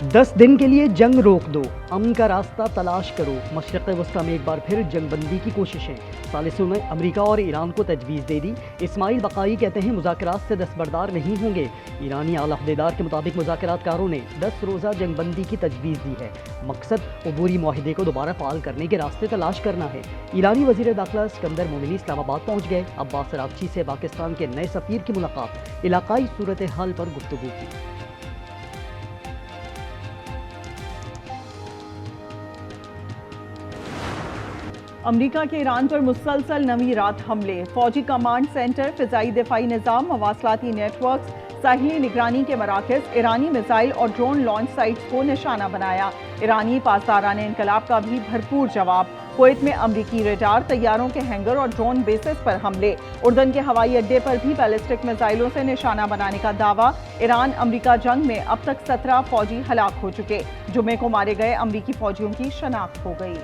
10 दिन के लिए जंग रोक दो, अमन का रास्ता तलाश करो। मशरक़ वस्ता में एक बार फिर जंगबंदी की कोशिशें। सालिसों ने अमेरिका और ईरान को तजवीज़ दे दी। इस्माइल बकाई कहते हैं मुज़ाकरात से दस्तबरदार नहीं होंगे। ईरानी आला अहदेदार के मुताबिक मुज़ाकरातकारों ने 10 रोज़ा जंगबंदी की तजवीज़ दी है। मकसद अबूरी माहिदे को दोबारा फ़ाल करने के रास्ते तलाश करना है। ईरानी वज़ीर दाखिला सिकंदर मोमिनी इस्लामाबाद पहुँच गए। अब्बास अरागची से पाकिस्तान के नए सफ़ीर की मुलाकात, इलाकाई सूरत हाल पर गुफ्तगू की। अमरीका के ईरान पर मुसलसल नवी रात हमले, फौजी कमांड सेंटर, फिजाई दिफाई निज़ाम, मवासलाती नेटवर्क, साहिली निगरानी के मराकज़, ईरानी मिसाइल और ड्रोन लॉन्च साइट्स को निशाना बनाया। ईरानी पासदाराने इनकलाब का भी भरपूर जवाब। कुवैत में अमरीकी रेडार, तैयारों के हैंगर और ड्रोन बेसिस पर हमले। उर्दन के हवाई अड्डे पर भी बैलिस्टिक मिसाइलों से निशाना बनाने का दावा। ईरान अमरीका जंग में अब तक 17 फौजी हलाक हो चुके। जुमे को मारे गए अमरीकी फौजियों की शनाख्त हो गई।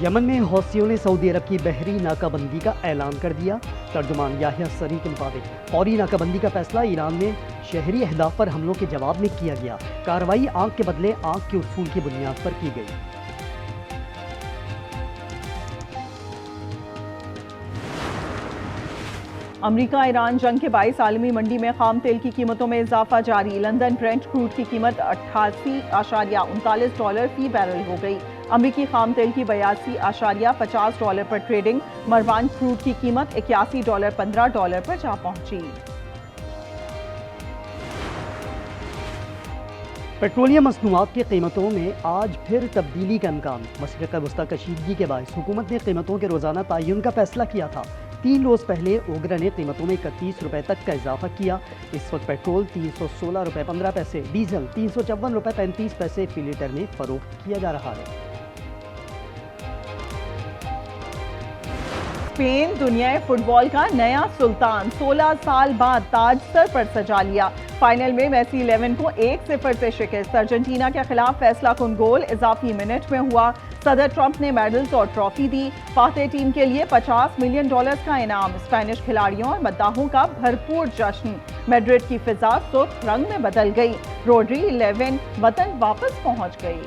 यमन में हौसियों ने सऊदी अरब की बहरी नाकाबंदी का ऐलान कर दिया। तर्जुमान याहिया सरी के मुताबिक फौरी नाकाबंदी का फैसला ईरान में शहरी अहदाफ पर हमलों के जवाब में किया गया। कार्रवाई आंख के बदले आंख के उसूल की बुनियाद पर की गई। अमरीका ईरान जंग के बाईस आलमी मंडी में खाम तेल की कीमतों में इजाफा जारी। लंदन ब्रेंट क्रूड की कीमत $88.39 फी बैरल हो गई। अमरीकी खाम तेल की $82.50 पर ट्रेडिंग। मरवान क्रूड की कीमत $81.15 पर जा पहुंची। पेट्रोलियम मसनूआत की कीमतों में आज फिर तब्दीली का इम्कान। मशरिक़ वस्ता कशीदगी के बायस हुकूमत ने कीमतों के रोजाना तयन का फैसला किया था। 3 रोज पहले ओगरा ने कीमतों में 31 रुपए तक का इजाफा किया। इस वक्त पेट्रोल 316 रुपए 15 पैसे, डीजल 354 रुपए 35 पैसे फी लीटर में फरोख्त किया जा रहा है। स्पेन दुनिया फुटबॉल का नया सुल्तान, 16 साल बाद ताज सर पर सजा लिया। फाइनल में मेसी 11 को 1-0 से शिकस्त। अर्जेंटीना के खिलाफ फैसला कुन गोल इजाफी मिनट में हुआ। सदर ट्रंप ने मेडल्स और ट्रॉफी दी। फातेह टीम के लिए $50 मिलियन का इनाम। स्पेनिश खिलाड़ियों और मद्दाहों का भरपूर जश्न। मैड्रिड की फिजा सुर्ख रंग में बदल गई। रोड्री 11 वतन वापस पहुंच गई।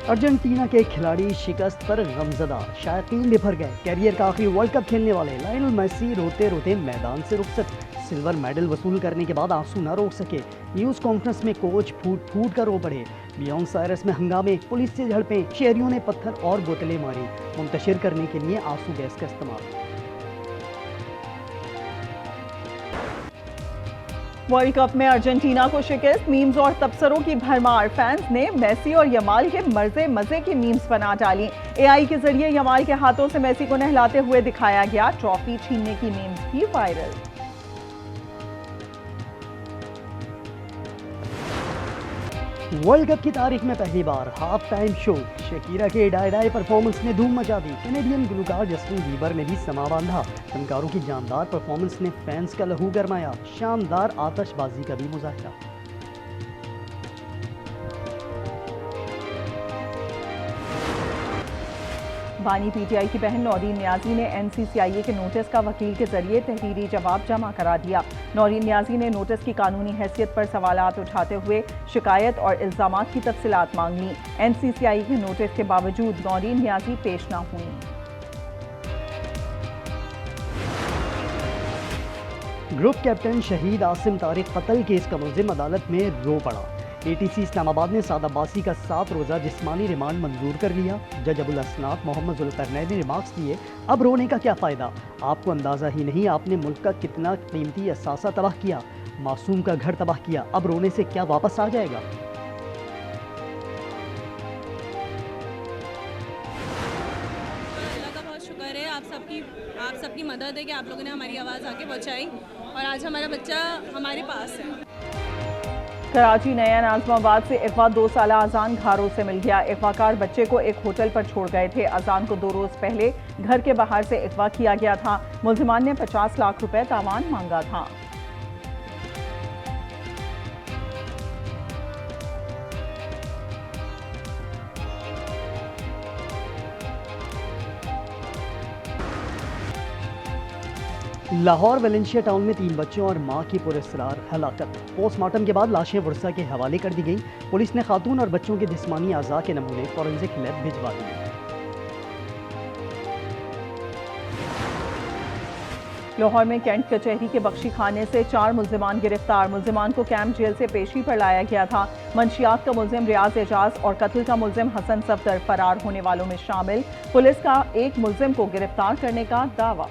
अर्जेंटीना के खिलाड़ी शिकस्त पर गमजदा, शायकीन बिफर गए। कैरियर का आखिरी वर्ल्ड कप खेलने वाले लायनल मेसी रोते रोते मैदान से रुखसत। सिल्वर मेडल वसूल करने के बाद आंसू न रोक सके। न्यूज़ कॉन्फ्रेंस में कोच फूट फूट कर रो पड़े। बियोंस आयरस में हंगामे, पुलिस से झड़पें, शहरियों ने पत्थर और बोतलें मारी। मुंतशिर करने के लिए आंसू गैस का इस्तेमाल। वर्ल्ड कप में अर्जेंटीना को शिकस्त, मीम्स और तबसरों की भरमार। फैंस ने मेसी और यमाल के मजे की मीम्स बना डाली। एआई के जरिए यमाल के हाथों से मेसी को नहलाते हुए दिखाया गया। ट्रॉफी छीनने की मीम्स भी वायरल। वर्ल्ड कप की तारीख में पहली बार हाफ टाइम शो। शकीरा के डाई डाई परफॉर्मेंस ने धूम मचा दी। कैनेडियन गुलकार जस्टिन बीबर ने भी समा बांधा। फनकारों की जानदार परफॉर्मेंस ने फैंस का लहू गरमाया। शानदार आतशबाजी का भी मुजाहरा। बानी पीटीआई की बहन नौरीन न्याजी ने एनसीसीआईए के नोटिस का वकील के जरिए तहरीरी जवाब जमा करा दिया। नौरीन न्याजी ने नोटिस की कानूनी हैसियत पर सवालात उठाते हुए शिकायत और इल्जामात की तफसीलात मांग ली। एनसीसीआई के नोटिस के बावजूद नौरीन न्याजी पेश न हुई। ग्रुप कैप्टन शहीद आसिम तारिक कत्ल केस का मुलजिम अदालत में रो पड़ा। एटीसी इस्लामाबाद ने साद अब्बासी का 7 रोज़ा जिस्मानी रिमांड मंजूर कर लिया। जज अबुल असनाद मोहम्मद जुल्करनैन ने रिमार्क्स दिए, अब रोने का क्या फ़ायदा, आपको अंदाज़ा ही नहीं आपने मुल्क का कितना कीमती असासा तबाह किया, मासूम का घर तबाह किया, अब रोने से क्या वापस आ जाएगा। अल्लाह का बहुत शुक्र है, आप सबकी मदद है कि आप लोगों ने हमारी आवाज़ आगे पहुँचाई और आज हमारा बच्चा हमारे पास है। कराची नया नाजमाबाद से अगवा 2 साल अजान घारों से मिल गया। अगवाकार बच्चे को एक होटल पर छोड़ गए थे। अजान को 2 रोज पहले घर के बाहर से अगवा किया गया था। मुल्जिमान ने 50 लाख रुपए तावान मांगा था। लाहौर वेलेंशिया टाउन में 3 बच्चों और मां की पुरस्कार हलाकत। पोस्टमार्टम के बाद लाशें वर्षा के हवाले कर दी गई। पुलिस ने खातून और बच्चों के जिस्मानी अज़ा के नमूने फॉरेंसिक लैब भिजवा दिए। लाहौर में कैंट कचहरी के बख्शी खाने से 4 मुल्जिमान गिरफ्तार। मुल्जिमान को कैंप जेल से पेशी पर लाया गया था। मंशियात का मुल्जिम रियाज एजाज और कत्ल का मुल्जिम हसन सफदर फरार होने वालों में शामिल। पुलिस का एक मुल्जिम को गिरफ्तार करने का दावा।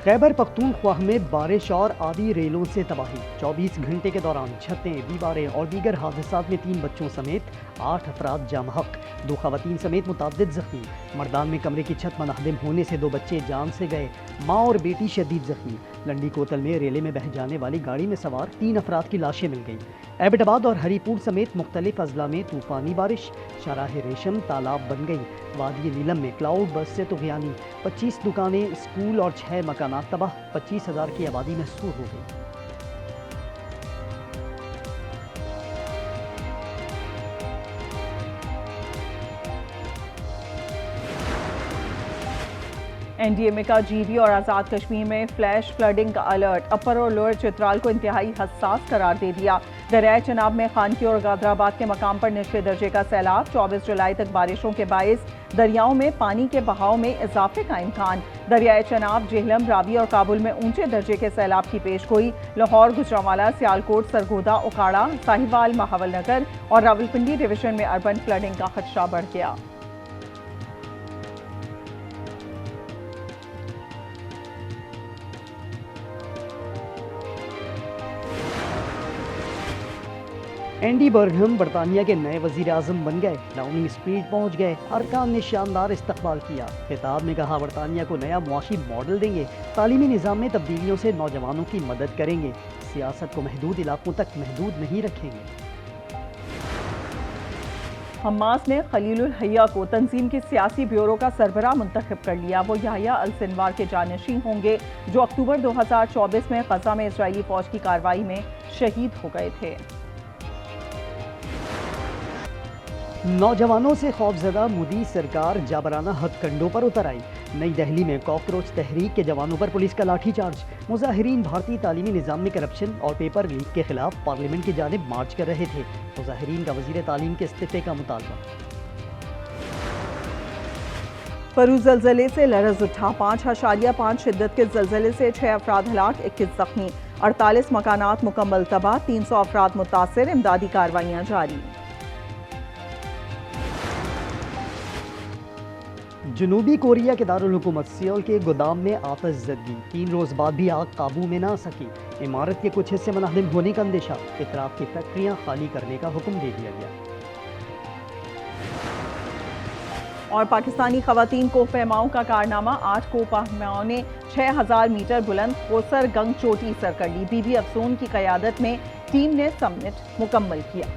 खैबर पख्तूनख्वा में बारिश और आधी रेलों से तबाही। 24 घंटे के दौरान छतें, दीवारें और दीगर हादसात में 3 बच्चों समेत 8 अफराद जामहक, 2 खवातीन समेत मुतअद्दिद जख्मी। मर्दान में कमरे की छत मुनहदिम होने से 2 बच्चे जान से गए। माँ और बेटी शदीद जख्मी। लंडी कोतल में रेले में बह जाने वाली गाड़ी में सवार 3 अफराद की लाशें मिल गईं। एबटाबाद और हरीपुर समेत मुख्तलिफ अजला में तूफानी बारिश। शराह रेशम तालाब बन गई। वादी नीलम में क्लाउड बस से तुगयानी। 25 दुकानें, स्कूल और 6 मकानात तबाह। 25,000 की आबादी महसूर हो गई। एनडीएमए का जीबी और आज़ाद कश्मीर में फ्लैश फ्लडिंग का अलर्ट। अपर और लोअर चित्राल को इंतहाई हसास करार दे दिया। दरियाए चनाब में खानकी और गादराबाद के मकाम पर निचले दर्जे का सैलाब। 24 जुलाई तक बारिशों के बायस दरियाओं में पानी के बहाव में इजाफे का इम्कान। दरियाए चनाब, जेहलम, रावी और काबुल में ऊंचे दर्जे के सैलाब की पेशगोई। लाहौर, गुजरांवाला, सियालकोट, सरगोदा, ओकाड़ा, साहिवाल, महावल नगर और रावलपिंडी डिवीजन में अर्बन फ्लडिंग का खदशा बढ़ गया। एंडी बर्गहम बरतानिया के नए वजीर आजम बन गए। डाउनिंग स्ट्रीट पहुंच गए। अरकान ने शानदार इस्तकबाल किया। खिताब में कहा बरतानिया को नया मुआशी मॉडल देंगे। तालीमी निज़ाम में तब्दीलियों से नौजवानों की मदद करेंगे। सियासत को महदूद इलाकों तक महदूद नहीं रखेंगे। हमास ने खलीलुल हय्या को तंजीम के सियासी ब्यूरो का सरबराह मुंतखब कर लिया। वो याह्या अल सिनवार के जानशीन होंगे जो अक्टूबर 2024 में गजा में इजरायली फौज की कार्रवाई में शहीद हो गए थे। नौजवानों से खौफजदा मोदी सरकार जाबराना हथकंडों पर उतर आई। नई दिल्ली में कॉकरोच तहरीक के जवानों पर पुलिस का लाठीचार्ज। मुजाहिरीन भारतीय तालीमी निज़ाम में करप्शन और पेपर लीक के खिलाफ पार्लियामेंट की जानिब मार्च कर रहे थे। मुजाहिरीन का वजीर तालीम के इस्तीफे का मुतालबा। फरू जलजले से लरज उठा। 5.5 शिद्दत के जलजले से 6 अफराद हलाक, 21 जख्मी। 48 मकानात मुकम्मल तबाह, 300 अफराद मुतासिर। इमदादी कार्रवाइयाँ जारी। जनूबी कोरिया के दारुल हुकूमत सियोल के गोदाम में आतिशज़दगी। 3 रोज़ बाद भी आग काबू में ना सकी। इमारत के कुछ हिस्से मुनहदिम होने का अंदेशा। इतराफ की फैक्ट्रियां खाली करने का हुक्म दे दिया गया। और पाकिस्तानी खवातीन कोहपैमाओं का कारनामा। 8 कोहपैमाओं ने 6000 मीटर बुलंद कोसर गंग चोटी सर कर ली। बीबी अफसून की क़यादत में टीम ने समिट मुकम्मल किया।